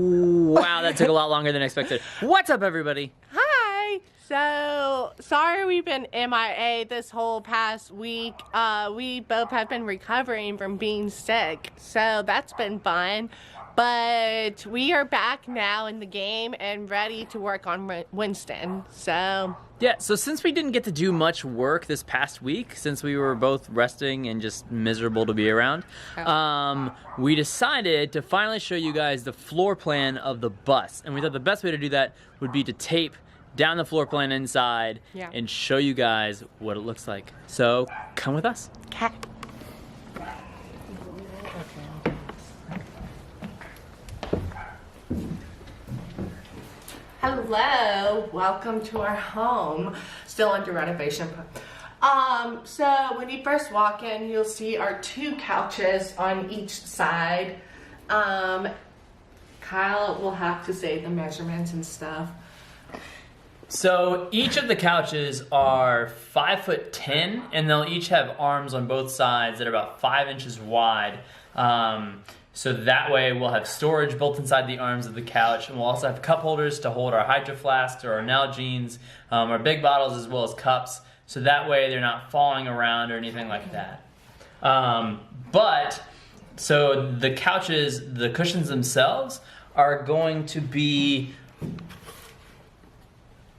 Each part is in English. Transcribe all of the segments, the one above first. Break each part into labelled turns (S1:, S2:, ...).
S1: Wow, that took a lot longer than expected. What's up, everybody?
S2: Hi. So, sorry we've been MIA this whole past week. We both have been recovering from being sick, so that's been fun. But we are back now in the game and ready to work on Winston, so...
S1: Yeah, so since we didn't get to do much work this past week, since we were both resting and just miserable to be around, we decided to finally show you guys the floor plan of the bus. And we thought the best way to do that would be to tape down the floor plan inside and show you guys what it looks like. So come with us.
S2: Okay. Hello, welcome to our home. Still under renovation. So when you first walk in, you'll see our 2 couches on each side. Kyle will have to say the measurements and stuff.
S1: So each of the couches are 5'10", and they'll each have arms on both sides that are about 5 inches wide. So that way we'll have storage built inside the arms of the couch, and we'll also have cup holders to hold our hydro flasks or our Nalgene's, our big bottles, as well as cups. So that way they're not falling around or anything like that. So the couches, the cushions themselves are going to be...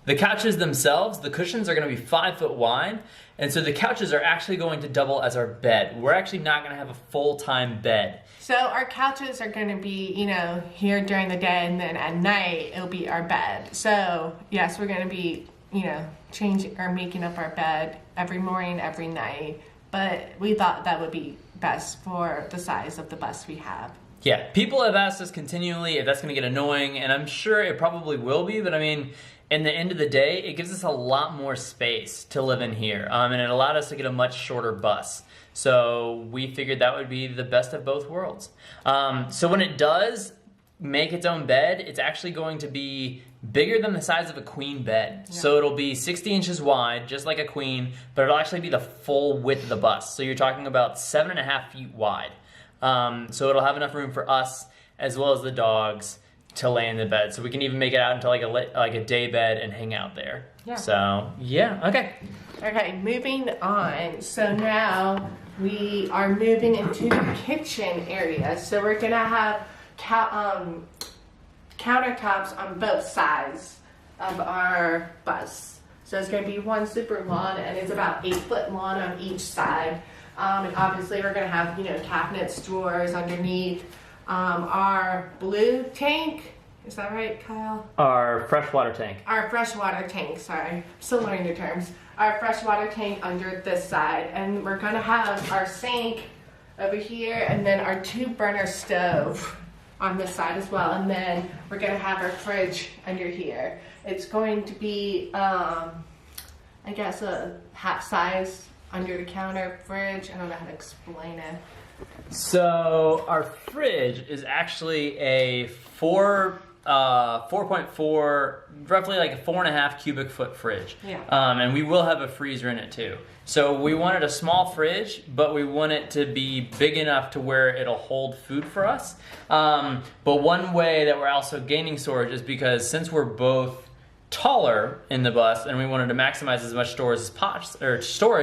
S1: The couches themselves, the cushions are going to be 5 foot wide, and so the couches are actually going to double as our bed. We're actually not going to have a full-time bed.
S2: So our couches are going to be, you know, here during the day, and then at night it'll be our bed. So yes, we're going to be, you know, changing or making up our bed every morning, every night. But we thought that would be best for the size of the bus we have.
S1: Yeah, people have asked us continually if that's going to get annoying, and I'm sure it probably will be, but I mean, in the end of the day, it gives us a lot more space to live in here, and it allowed us to get a much shorter bus. So we figured that would be the best of both worlds. So when it does make its own bed, it's actually going to be bigger than the size of a queen bed. Yeah. So it'll be 60 inches wide, just like a queen, but it'll actually be the full width of the bus. So you're talking about 7.5 feet wide. So it'll have enough room for us as well as the dogs to lay in the bed. So we can even make it out into like a day bed and hang out there. Yeah. So yeah, okay.
S2: Okay, moving on. So now we are moving into the kitchen area. So we're gonna have countertops on both sides of our bus. So it's gonna be one super long, and it's about 8 foot long on each side. And obviously we're gonna have, you know, cabinets, drawers underneath. Our blue tank, is that right, Kyle?
S1: Our freshwater tank.
S2: Our freshwater tank, sorry. Still learning the terms. Our freshwater tank under this side. And we're gonna have our sink over here, and then our 2-burner stove on this side as well. And then we're gonna have our fridge under here. It's going to be, I guess, a half size under the counter fridge. I don't know how to explain it.
S1: So our fridge is actually a 4.4, roughly like a 4.5 cubic foot fridge. Yeah. And we will have a freezer in it too. So we wanted a small fridge, but we want it to be big enough to where it'll hold food for us. But one way that we're also gaining storage is because since we're both taller in the bus and we wanted to maximize as much storage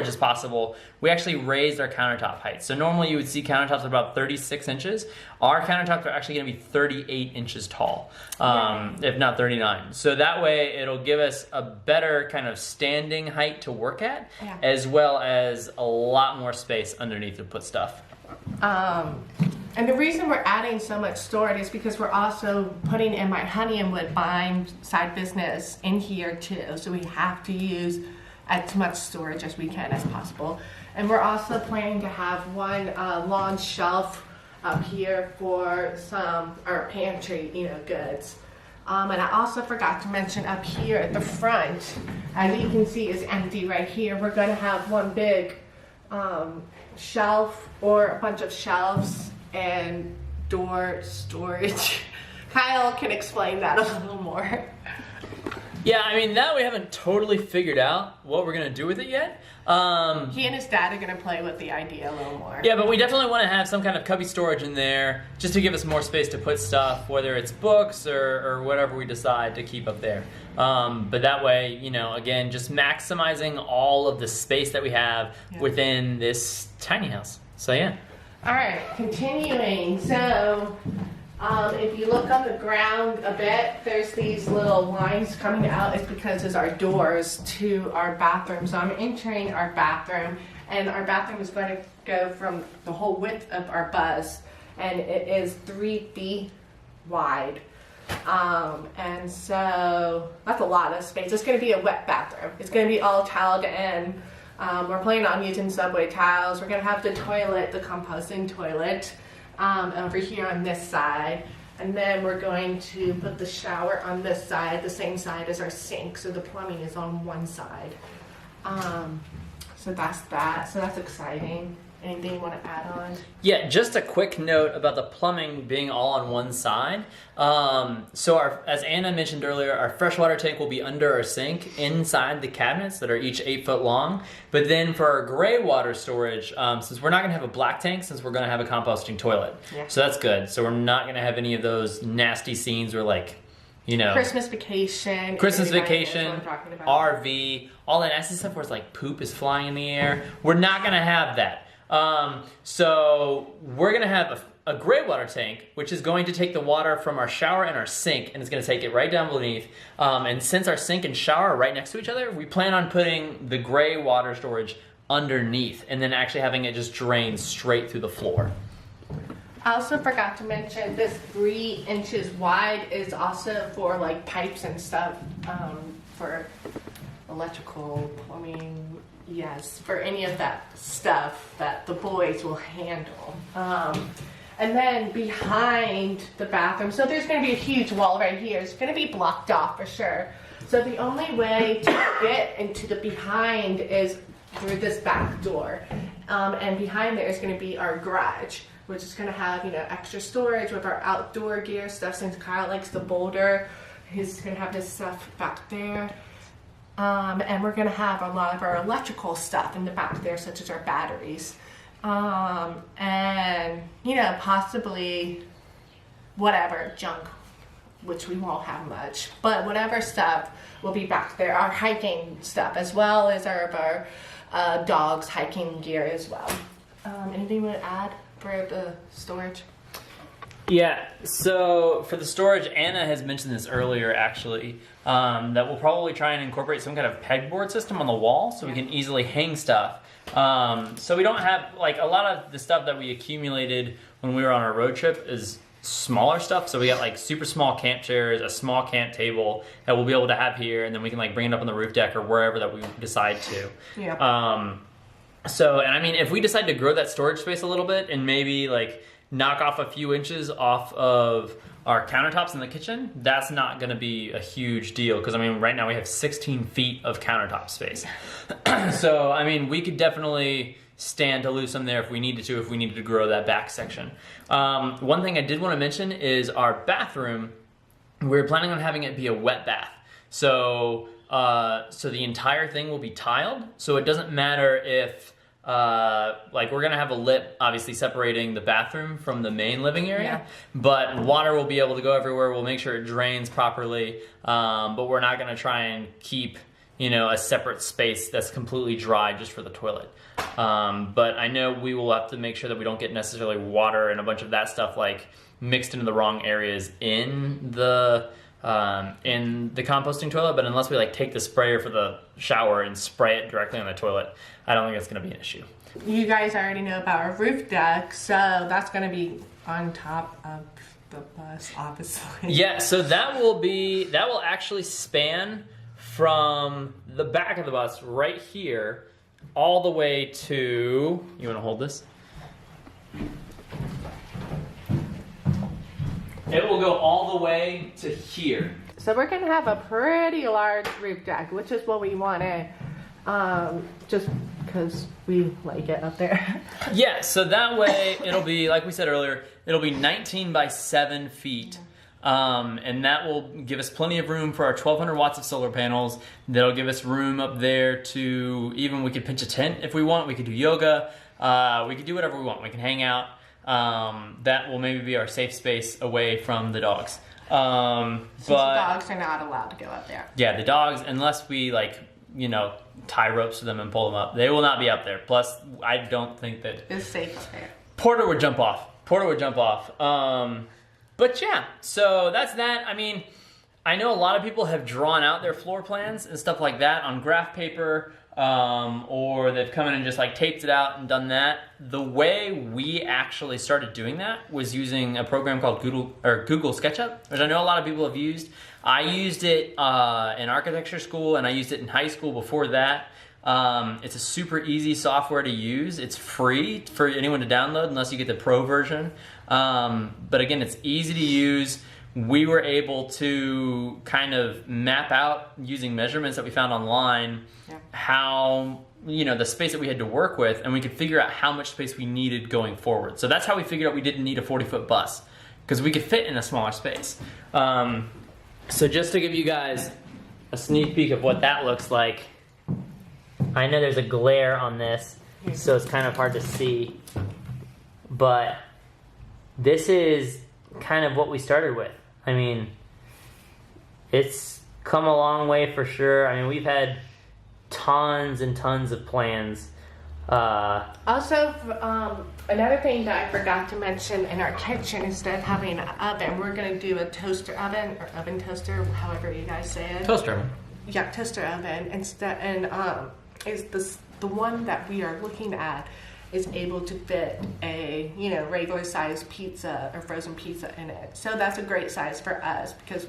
S1: as possible, we actually raised our countertop height. So normally you would see countertops about 36 inches. Our countertops are actually going to be 38 inches tall, if not 39. So that way it'll give us a better kind of standing height to work at, as well as a lot more space underneath to put stuff.
S2: And the reason we're adding so much storage is because we're also putting in my honey and woodbine side business in here too. So we have to use as much storage as we can as possible. And we're also planning to have one long shelf up here for some our pantry, you know, goods. And I also forgot to mention up here at the front, as you can see, is empty right here. We're going to have one big shelf or a bunch of shelves and door storage. Kyle can explain that a little more.
S1: Yeah, I mean, that we haven't totally figured out what we're going to do with it yet.
S2: He and his dad are going to play with the idea a little more.
S1: Yeah, but we definitely want to have some kind of cubby storage in there just to give us more space to put stuff, whether it's books or whatever we decide to keep up there. But that way, you know, again, just maximizing all of the space that we have within this tiny house. So, yeah.
S2: All right, continuing. So, if you look on the ground a bit, there's these little lines coming out. It's because it's our doors to our bathroom. So I'm entering our bathroom, and our bathroom is going to go from the whole width of our bus, and it is 3 feet wide. And so that's a lot of space. It's going to be a wet bathroom. It's going to be all tiled in. We're planning on using subway tiles. We're going to have the toilet, the composting toilet, over here on this side. And then we're going to put the shower on this side, the same side as our sink. So the plumbing is on one side. So that's that. So that's exciting. Anything you want to add on?
S1: Yeah, just a quick note about the plumbing being all on one side. So as Anna mentioned earlier, our freshwater tank will be under our sink inside the cabinets that are each 8 foot long. But then for our gray water storage, since we're not going to have a black tank, since we're going to have a composting toilet. Yeah. So that's good. So we're not going to have any of those nasty scenes where, like, you know,
S2: Christmas vacation,
S1: RV, all that nasty stuff where it's like poop is flying in the air. We're not going to have that. So we're going to have a gray water tank, which is going to take the water from our shower and our sink, and it's going to take it right down beneath. And since our sink and shower are right next to each other, we plan on putting the gray water storage underneath and then actually having it just drain straight through the floor.
S2: I also forgot to mention this 3 inches wide is also for like pipes and stuff, for electrical, plumbing, yes, for any of that stuff that the boys will handle. And then behind the bathroom, so there's going to be a huge wall right here. It's going to be blocked off for sure. So the only way to get into the behind is through this back door. And behind there is going to be our garage, which is going to have, you know, extra storage with our outdoor gear stuff. Since Kyle likes the boulder, he's going to have his stuff back there. And we're going to have a lot of our electrical stuff in the back there, such as our batteries. And, you know, possibly whatever junk, which we won't have much, but whatever stuff will be back there. Our hiking stuff, as well as our dogs' hiking gear as well. Anything you want to add for the storage?
S1: Yeah, so for the storage, Anna has mentioned this earlier actually, that we'll probably try and incorporate some kind of pegboard system on the wall so we can easily hang stuff. So we don't have, like, a lot of the stuff that we accumulated when we were on our road trip is smaller stuff. So we got like super small camp chairs, a small camp table that we'll be able to have here, and then we can like bring it up on the roof deck or wherever that we decide to. Yeah. So, and I mean, if we decide to grow that storage space a little bit and maybe like knock off a few inches off of our countertops in the kitchen, that's not going to be a huge deal because, I mean, right now we have 16 feet of countertop space. So, I mean, we could definitely stand to lose some there if we needed to grow that back section. One thing I did want to mention is our bathroom. We're planning on having it be a wet bath. So the entire thing will be tiled. So it doesn't matter if, like, we're gonna have a lip obviously separating the bathroom from the main living area, but water will be able to go everywhere. We'll make sure it drains properly, but we're not gonna try and keep, you know, a separate space that's completely dry just for the toilet. But I know we will have to make sure that we don't get necessarily water and a bunch of that stuff like mixed into the wrong areas in the composting toilet, but unless we like take the sprayer for the shower and spray it directly on the toilet, I don't think that's going to be an issue.
S2: You guys already know about our roof deck, so that's going to be on top of the bus, obviously.
S1: Yeah, so that will actually span from the back of the bus right here all the way to, you want to hold this? It will go all the way to here.
S2: So we're going to have a pretty large roof deck, which is what we wanted, just because we like it up there. Yeah,
S1: so that way it'll be, like we said earlier, it'll be 19 by 7 feet. And that will give us plenty of room for our 1,200 watts of solar panels. That'll give us room up there to even, we could pitch a tent if we want. We could do yoga. We could do whatever we want. We can hang out. That will maybe be our safe space away from the dogs.
S2: Since the dogs are not allowed to go up there.
S1: Yeah, the dogs, unless we tie ropes to them and pull them up, they will not be up there. Plus, I don't think that
S2: it's safe up there.
S1: Porter would jump off. But yeah, so that's that. I mean, I know a lot of people have drawn out their floor plans and stuff like that on graph paper, or they've come in and just like taped it out and done that. The way we actually started doing that was using a program called Google SketchUp, which I know a lot of people have used. I used it in architecture school, and I used it in high school before that. It's a super easy software to use. It's free for anyone to download unless you get the pro version. But again, it's easy to use. We were able to kind of map out using measurements that we found online how, the space that we had to work with, and we could figure out how much space we needed going forward. So that's how we figured out we didn't need a 40-foot bus, because we could fit in a smaller space. So just to give you guys a sneak peek of what that looks like, I know there's a glare on this, so it's kind of hard to see, but this is kind of what we started with. I mean, it's come a long way for sure. I mean, we've had tons and tons of plans.
S2: Also, another thing that I forgot to mention in our kitchen, instead of having an oven, we're going to do a toaster oven, or oven toaster, however you guys say it.
S1: Toaster oven.
S2: Yeah, toaster oven. Instead, and is the one that we are looking at is able to fit a regular size pizza or frozen pizza in it. So that's a great size for us because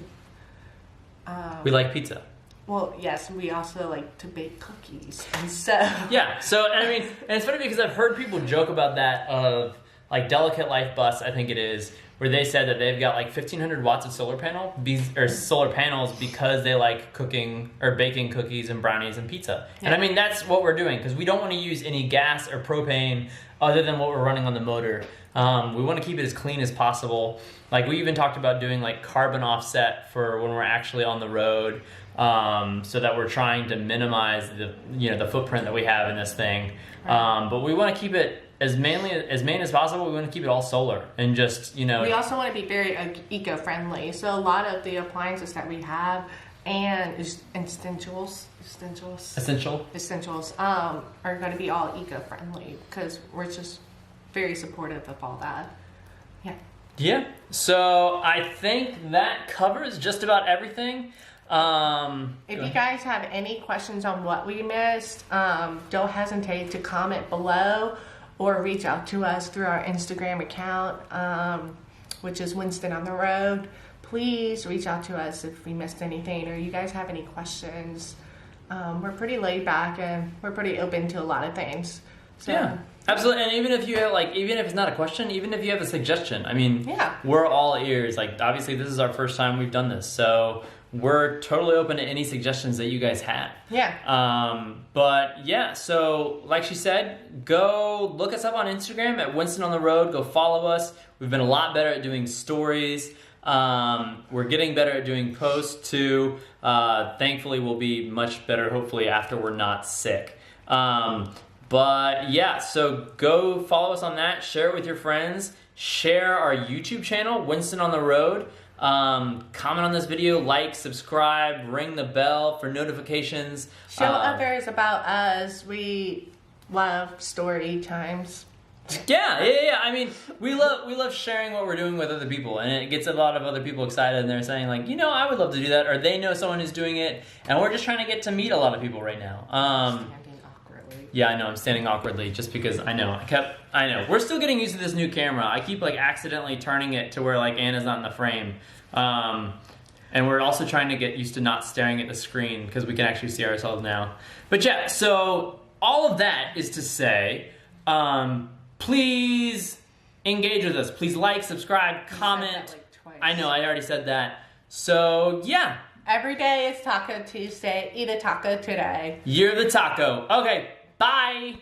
S1: we like pizza.
S2: Well, yes, we also like to bake cookies, and so
S1: yeah. So and I mean, and it's funny because I've heard people joke about that of like Delicate Life Bus, I think it is, where they said that they've got like 1,500 watts of solar panels because they like cooking or baking cookies and brownies and pizza. Yeah. And I mean, that's what we're doing because we don't want to use any gas or propane other than what we're running on the motor. We want to keep it as clean as possible. Like we even talked about doing like carbon offset for when we're actually on the road, so that we're trying to minimize the footprint that we have in this thing. Right. But we want to keep it as main as possible. We want to keep it all solar and just we
S2: also want to be very eco-friendly. So a lot of the appliances that we have and essentials are going to be all eco-friendly because we're just very supportive of all that.
S1: Yeah. So I think that covers just about everything.
S2: If you guys have any questions on what we missed, don't hesitate to comment below or reach out to us through our Instagram account, which is Winston on the Road. Please reach out to us if we missed anything or you guys have any questions. We're pretty laid back and we're pretty open to a lot of things. So,
S1: yeah, absolutely. And even if you have even if it's not a question, even if you have a suggestion, I mean, we're all ears. Like obviously this is our first time we've done this, so we're totally open to any suggestions that you guys have.
S2: Yeah.
S1: But yeah, so like she said, go look us up on Instagram at Winston on the Road. Go follow us. We've been a lot better at doing stories. We're getting better at doing posts too. Thankfully, we'll be much better hopefully after we're not sick. But yeah, so go follow us on that. Share it with your friends. Share our YouTube channel, Winston on the Road. Comment on this video, like, subscribe, ring the bell for notifications.
S2: Show others about us. We love story times.
S1: Yeah. I mean, we love sharing what we're doing with other people, and it gets a lot of other people excited, and they're saying like, I would love to do that, or they know someone who's doing it, and we're just trying to get to meet a lot of people right now.
S2: Standing awkwardly.
S1: Yeah, I know. I'm standing awkwardly just because I know. We're still getting used to this new camera. I keep like accidentally turning it to where like Anna's not in the frame. And we're also trying to get used to not staring at the screen because we can actually see ourselves now. But yeah, so all of that is to say, please engage with us. Please like, subscribe, comment.
S2: You said that like twice.
S1: I know, I already said that. So yeah.
S2: Every day is Taco Tuesday. Eat a taco today.
S1: You're the taco. Okay, bye.